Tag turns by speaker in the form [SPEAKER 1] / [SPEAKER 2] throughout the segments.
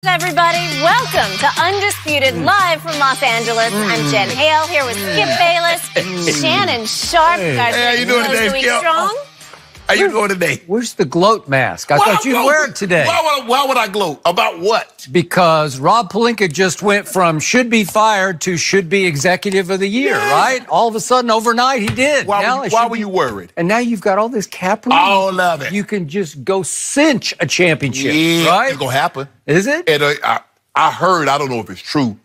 [SPEAKER 1] Everybody, welcome to Undisputed live from Los Angeles. I'm Jen Hale here with Skip Bayless, Shannon Sharp.
[SPEAKER 2] Hey, how you doing today, Skip?
[SPEAKER 1] Strong.
[SPEAKER 2] How you doing today?
[SPEAKER 3] Where's the gloat mask? I thought you'd wear it today.
[SPEAKER 2] Why would I gloat? About what?
[SPEAKER 3] Because Rob Pelinka just went from should be fired to should be executive of the year, right? All of a sudden, overnight, he did.
[SPEAKER 2] Why were you worried?
[SPEAKER 3] And now you've got all this cap room.
[SPEAKER 2] I love it.
[SPEAKER 3] You can just go cinch a championship, right?
[SPEAKER 2] It's going to happen.
[SPEAKER 3] Is it?
[SPEAKER 2] And I heard, I don't know if it's true,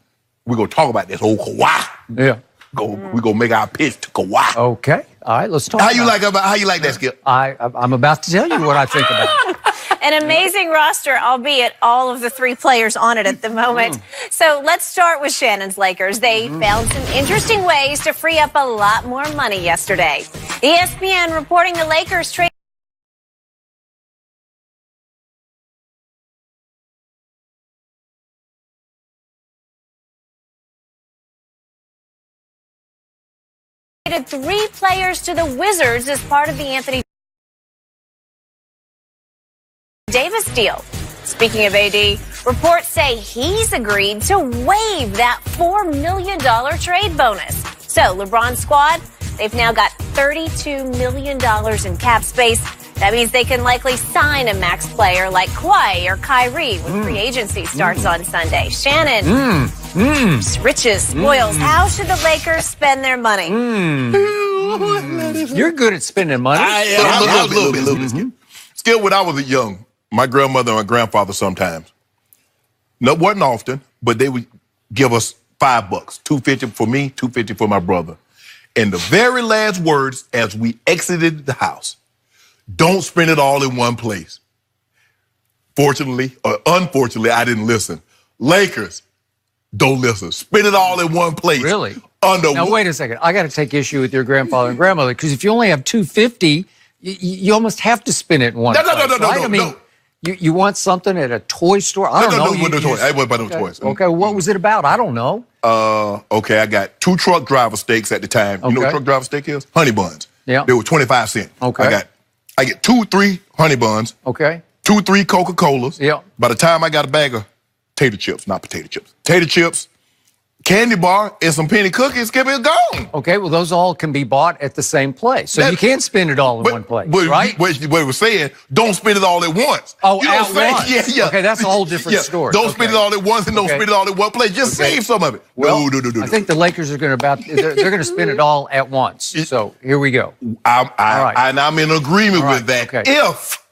[SPEAKER 2] we're going to talk about this old Kawhi.
[SPEAKER 3] Yeah.
[SPEAKER 2] We're going to make our pitch to Kawhi.
[SPEAKER 3] Okay. All right, let's talk
[SPEAKER 2] How you like that, Skip?
[SPEAKER 3] I'm about to tell you what I think about it.
[SPEAKER 1] An amazing roster, albeit all of the three players on it at the moment. So let's start with Shannon's Lakers. They found some interesting ways to free up a lot more money yesterday. ESPN reporting the Lakers traded three players to the Wizards as part of the Anthony Davis deal. Speaking of AD, reports say he's agreed to waive that $4 million trade bonus. So LeBron's squad, they've now got $32 million in cap space. That means they can likely sign a max player like Kawhi or Kyrie when free agency starts on Sunday. Shannon, riches, spoils. How should the Lakers spend their money?
[SPEAKER 3] You're good at spending money.
[SPEAKER 2] I am. A little bit. Still, when I was young, my grandmother and my grandfather sometimes, no, wasn't often, but they would give us $5, $2.50 for me, $2.50 for my brother. And the very last words as we exited the house, don't spend it all in one place. Fortunately, or unfortunately, I didn't listen. Lakers, don't listen. Spend it all in one place.
[SPEAKER 3] Really? Now, wait a second. I got to take issue with your grandfather and grandmother, because if you only have $2.50, you almost have to spend it in one place. No. You want something at a toy store? I don't know.
[SPEAKER 2] I wasn't about no toys.
[SPEAKER 3] Okay, what was it about? I don't know.
[SPEAKER 2] Okay, I got 2 truck driver steaks at the time. You know what truck driver steak is? Honey buns.
[SPEAKER 3] Yeah.
[SPEAKER 2] They were 25 cents.
[SPEAKER 3] Okay.
[SPEAKER 2] I get 2-3 honey buns.
[SPEAKER 3] Okay.
[SPEAKER 2] 2-3 Coca-Colas.
[SPEAKER 3] Yeah.
[SPEAKER 2] By the time I got a bag of tater chips, not potato chips, tater chips, candy bar, and some penny cookies, Skip, it gone.
[SPEAKER 3] Okay, well, those all can be bought at the same place. So you can't spend it all in one place, right?
[SPEAKER 2] What we're saying, don't spend it all at once.
[SPEAKER 3] Oh,
[SPEAKER 2] you know
[SPEAKER 3] at once.
[SPEAKER 2] Yeah.
[SPEAKER 3] Okay, that's a whole different story.
[SPEAKER 2] Don't spend it all at once and don't spend it all in one place. Just save some of it.
[SPEAKER 3] Well, no. I think the Lakers are going to spend it all at once. So here we go.
[SPEAKER 2] I'm in agreement with that.
[SPEAKER 3] Okay.
[SPEAKER 2] If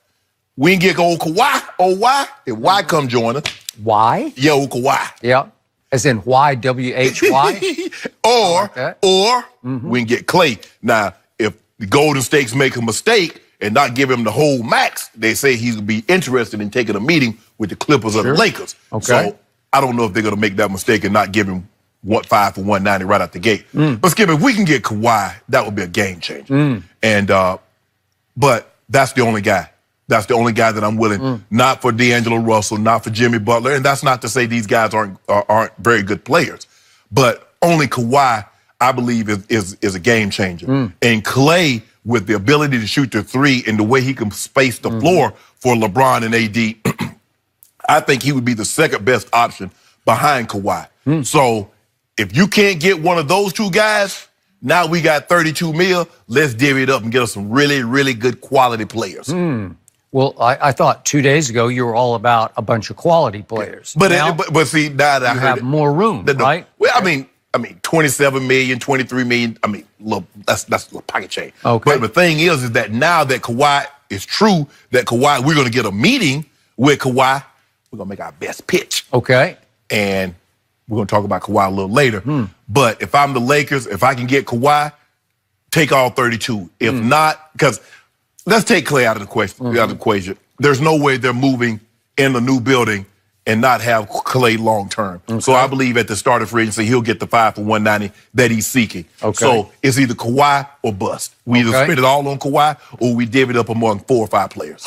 [SPEAKER 2] we can get old Kawhi, if Y come join us.
[SPEAKER 3] Why?
[SPEAKER 2] Yeah, old Kawhi.
[SPEAKER 3] Yeah. As in Y-W-H-Y?
[SPEAKER 2] or we can get Clay. Now, if the Golden State make a mistake and not give him the whole max, they say he's going to be interested in taking a meeting with the Clippers or the Lakers.
[SPEAKER 3] Okay.
[SPEAKER 2] So I don't know if they're going to make that mistake and not give him 5 for 190 right out the gate. But Skip, if we can get Kawhi, that would be a game changer. And but that's the only guy. That's the only guy that I'm willing, not for D'Angelo Russell, not for Jimmy Butler. And that's not to say these guys aren't very good players. But only Kawhi, I believe, is a game changer. And Clay, with the ability to shoot the three and the way he can space the floor for LeBron and AD, I think he would be the second best option behind Kawhi. So if you can't get one of those two guys, now we got 32 mil. Let's divvy it up and get us some really, really good quality players.
[SPEAKER 3] Well, I thought 2 days ago you were all about a bunch of quality players.
[SPEAKER 2] But see, now that I heard
[SPEAKER 3] have more room, right?
[SPEAKER 2] Well, I mean, 27 million, 23 million. I mean, that's a little pocket change.
[SPEAKER 3] Okay.
[SPEAKER 2] But the thing is that now that Kawhi is true, that Kawhi, we're going to get a meeting with Kawhi. We're going to make our best pitch.
[SPEAKER 3] Okay.
[SPEAKER 2] And we're going to talk about Kawhi a little later. But if I'm the Lakers, if I can get Kawhi, take all 32. If not, because let's take Clay out of the equation. There's no way they're moving in a new building and not have Clay long term. So I believe at the start of free agency, he'll get the 5 for 190 that he's seeking. So it's either Kawhi or bust. We either spend it all on Kawhi or we divvy it up among 4 or 5 players.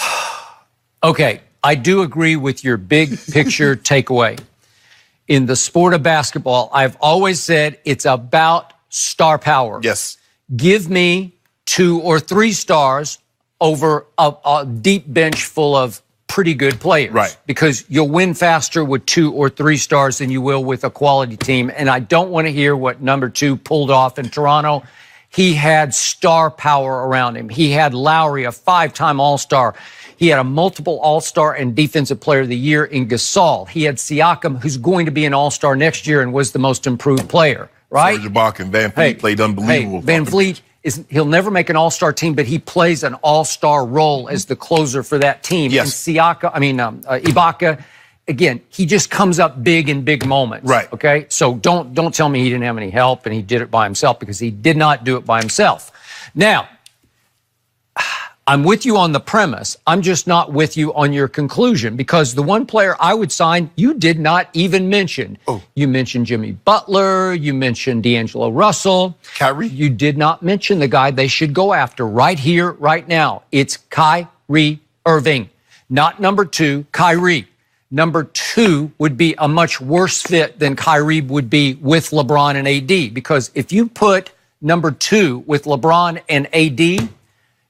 [SPEAKER 3] Okay, I do agree with your big picture takeaway. In the sport of basketball, I've always said it's about star power.
[SPEAKER 2] Yes.
[SPEAKER 3] Give me 2 or 3 stars over a deep bench full of pretty good players.
[SPEAKER 2] Right.
[SPEAKER 3] Because you'll win faster with 2 or 3 stars than you will with a quality team. And I don't want to hear what number 2 pulled off in Toronto. He had star power around him. He had Lowry, a 5-time All-Star. He had a multiple All-Star and Defensive Player of the Year in Gasol. He had Siakam, who's going to be an All-Star next year and was the most improved player, right?
[SPEAKER 2] Serge Ibaka and Van Fleet played unbelievable.
[SPEAKER 3] Van Fleet, he'll never make an All-Star team, but he plays an All-Star role as the closer for that team.
[SPEAKER 2] Yes.
[SPEAKER 3] And Ibaka, again, he just comes up big in big moments.
[SPEAKER 2] Right.
[SPEAKER 3] Okay? So don't tell me he didn't have any help and he did it by himself, because he did not do it by himself. Now, I'm with you on the premise. I'm just not with you on your conclusion, because the one player I would sign, you did not even mention.
[SPEAKER 2] Oh.
[SPEAKER 3] You mentioned Jimmy Butler. You mentioned D'Angelo Russell.
[SPEAKER 2] Kyrie.
[SPEAKER 3] You did not mention the guy they should go after right here, right now. It's Kyrie Irving, not number 2, Kyrie. Number 2 would be a much worse fit than Kyrie would be with LeBron and AD, because if you put number 2 with LeBron and AD,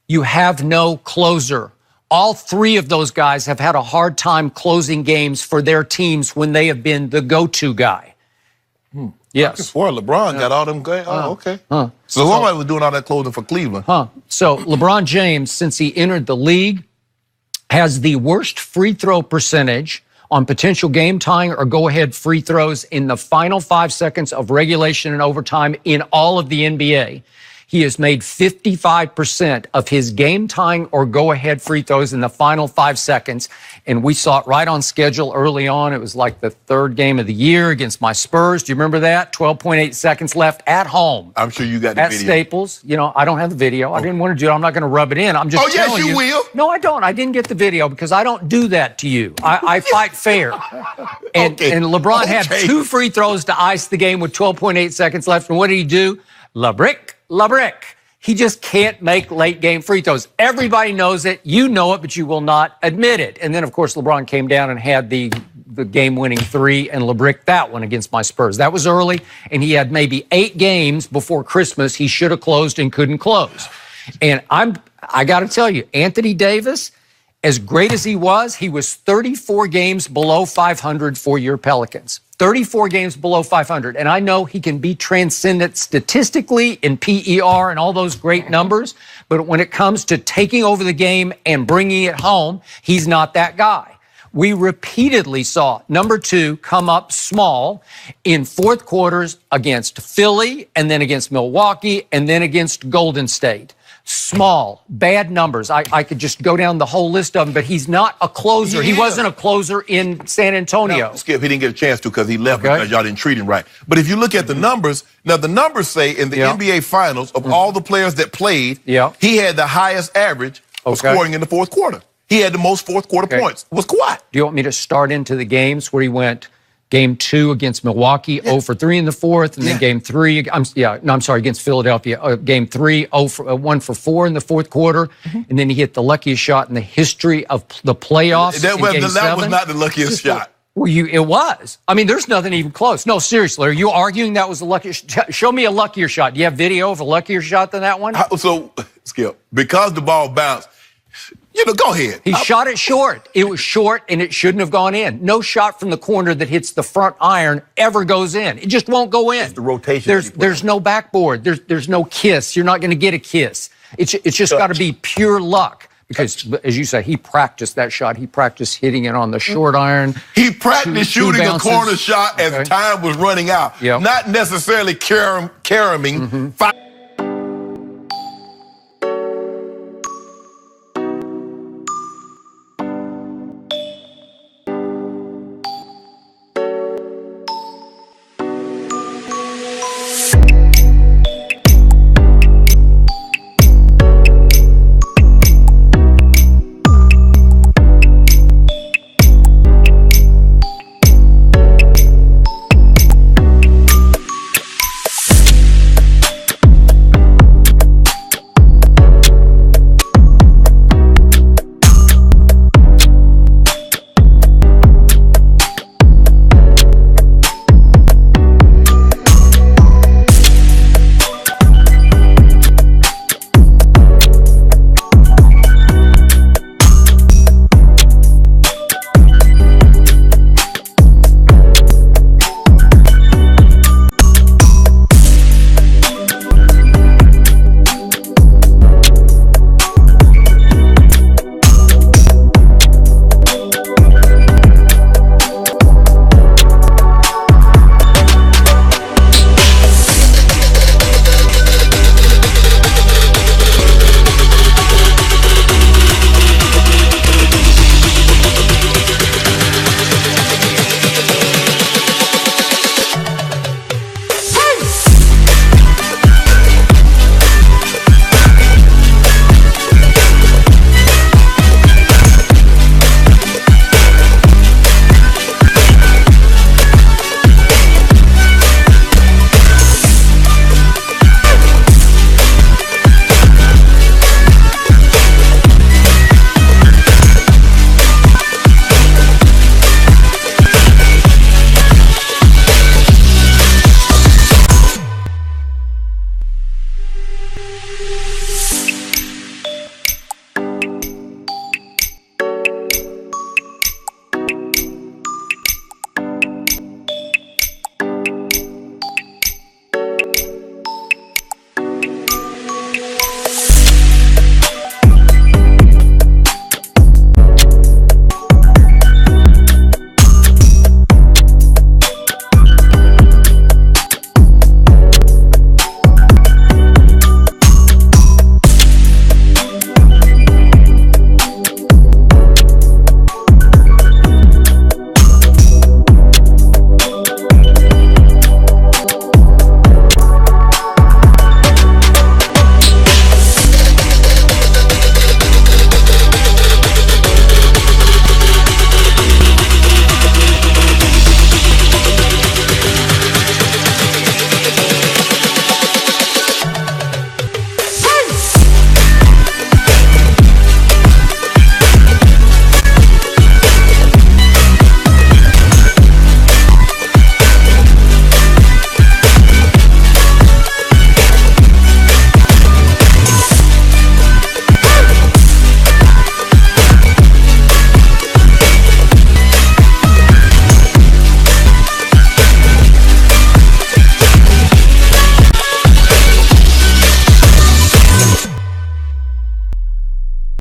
[SPEAKER 3] you have no closer. All 3 of those guys have had a hard time closing games for their teams when they have been the go-to guy. Yes.
[SPEAKER 2] Before LeBron got all them guys. Oh, okay. So somebody was doing all that closing for Cleveland.
[SPEAKER 3] So LeBron James, since he entered the league, has the worst free throw percentage on potential game-tying or go-ahead free throws in the final 5 seconds of regulation and overtime in all of the NBA. He has made 55% of his game-tying or go-ahead free throws in the final 5 seconds, and we saw it right on schedule early on. It was like the 3rd game of the year against my Spurs. Do you remember that? 12.8 seconds left at home.
[SPEAKER 2] I'm sure you got the video.
[SPEAKER 3] At Staples. You know, I don't have the video. I didn't want to do it. I'm not going to rub it in. I'm just telling you.
[SPEAKER 2] Oh, yes, you will.
[SPEAKER 3] No, I don't. I didn't get the video because I don't do that to you. I fight fair. And LeBron had 2 free throws to ice the game with 12.8 seconds left. And what did he do? La brick. He just can't make late game free throws. Everybody knows it. You know it, but you will not admit it. And then, of course, LeBron came down and had the game-winning 3 and LeBrick that one against my Spurs. That was early, and he had maybe 8 games before Christmas he should have closed and couldn't close. And I got to tell you, Anthony Davis, as great as he was 34 games below 500 for your Pelicans. 34 games below 500. And I know he can be transcendent statistically in PER and all those great numbers, but when it comes to taking over the game and bringing it home, he's not that guy. We repeatedly saw number 2 come up small in 4th quarters against Philly and then against Milwaukee and then against Golden State. Small, bad numbers. I could just go down the whole list of them, but he's not a closer. He wasn't a closer in San Antonio.
[SPEAKER 2] No, Skip, he didn't get a chance to because he left because y'all didn't treat him right. But if you look at the numbers, now the numbers say in the NBA Finals of all the players that played, he had the highest average of scoring in the 4th quarter. He had the most 4th quarter points. It was Kawhi.
[SPEAKER 3] Do you want me to start into the games where he went Game 2 against Milwaukee, 0 for 3 in the 4th, and then Game 3, against Philadelphia, Game 3, 1 for 4 in the 4th quarter, and then he hit the luckiest shot in the history of the playoffs.
[SPEAKER 2] That was not the luckiest shot.
[SPEAKER 3] Well, it was. I mean, there's nothing even close. No, seriously, are you arguing that was the luckiest shot? Show me a luckier shot. Do you have video of a luckier shot than that one?
[SPEAKER 2] So, Skip, because the ball bounced, go ahead.
[SPEAKER 3] He shot it short. It was short, and it shouldn't have gone in. No shot from the corner that hits the front iron ever goes in. It just won't go in.
[SPEAKER 2] It's the rotation.
[SPEAKER 3] There's no backboard. There's no kiss. You're not going to get a kiss. It's just got to be pure luck. Because, as you say, he practiced that shot. He practiced hitting it on the short iron.
[SPEAKER 2] He practiced shooting a corner shot as time was running out. Not necessarily carrying.